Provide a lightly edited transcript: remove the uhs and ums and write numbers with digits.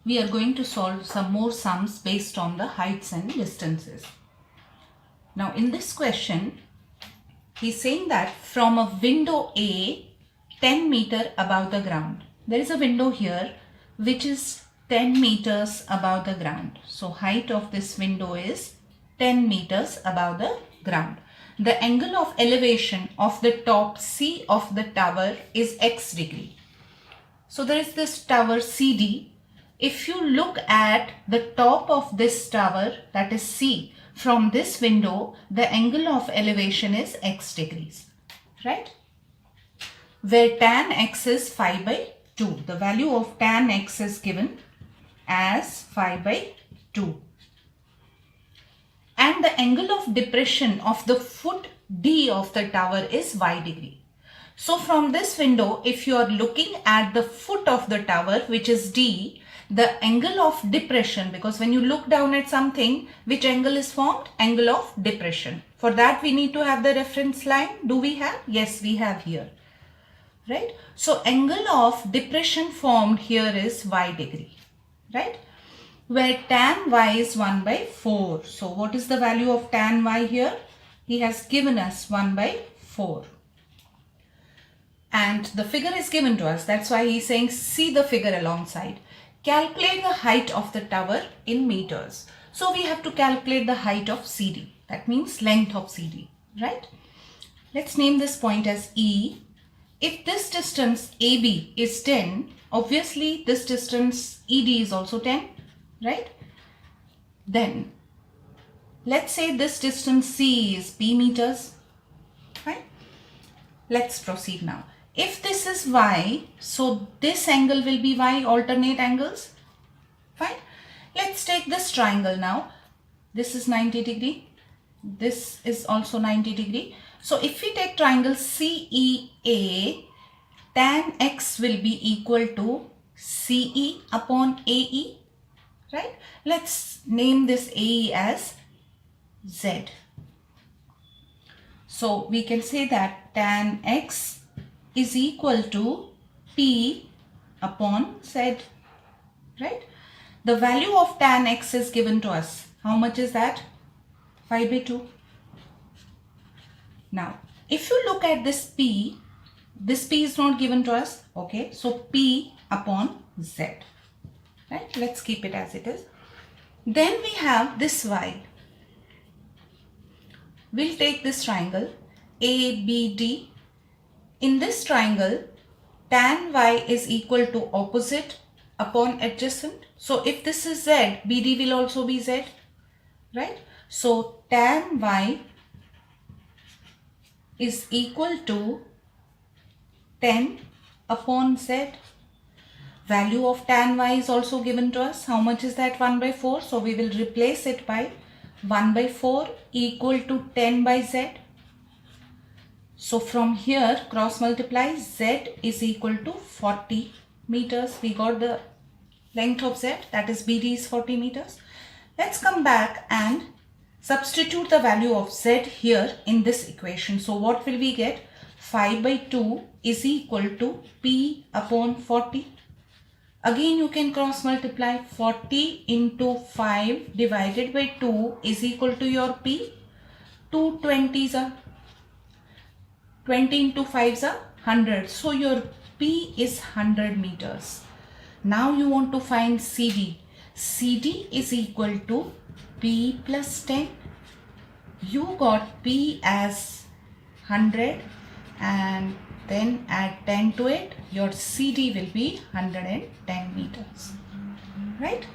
we are going to solve some more sums based on the heights and distances. Now in this question, he's saying that from a window A 10 meter above the ground. There is a window here which is 10 meters above the ground. So height of this window is 10 meters above the ground. The angle of elevation of the top C of the tower is x degree. So there is this tower CD. If you look at the top of this tower, that is C, from this window, the angle of elevation is x degrees, right? Where tan x is 5 by 2. The value of tan x is given as 5 by 2. And the angle of depression of the foot D of the tower is y degree. So from this window, if you are looking at the foot of the tower, which is D, the angle of depression, because when you look down at something, which angle is formed? Angle of depression. For that, we need to have the reference line. Do we have? Yes, we have here. Right? So angle of depression formed here is y degree. Right? Where tan y is 1 by 4. So what is the value of tan y here? He has given us 1 by 4. And the figure is given to us. That's why he's saying see the figure alongside. Calculate the height of the tower in meters. So we have to calculate the height of CD. That means length of CD. Right? Let's name this point as E. If this distance AB is 10, obviously this distance ED is also 10. Right? Then let's say this distance C is P meters. Right? Let's proceed now. If this is Y, so this angle will be Y, alternate angles. Fine. Let's take this triangle now. This is 90 degree. This is also 90 degree. So if we take triangle CEA, tan X will be equal to CE upon AE. Right? Let's name this AE as Z. So we can say that tan X is equal to P upon Z. Right? The value of tan X is given to us. How much is that? 5 by 2. Now, if you look at this P is not given to us. Okay, so P upon Z. Right? Let's keep it as it is. Then we have this Y. We'll take this triangle ABD. In this triangle, tan Y is equal to opposite upon adjacent. So if this is Z, BD will also be Z. Right? So tan Y is equal to 10 upon Z. Value of tan y is also given to us. How much is that? 1 by 4. So we will replace it by 1 by 4 equal to 10 by Z. So from here, cross multiply, Z is equal to 40 meters. We got the length of Z, that is BD is 40 meters. Let's come back and substitute the value of Z here in this equation. So what will we get? 5 by 2 is equal to P upon 40. Again, you can cross multiply. 40 into 5 divided by 2 is equal to your P. 2 20s are 20 into 5s are 100. So your P is 100 meters. Now you want to find CD. CD is equal to P plus 10. You got P as 100 and then add 10 to it. Your CD will be 110 meters. Right?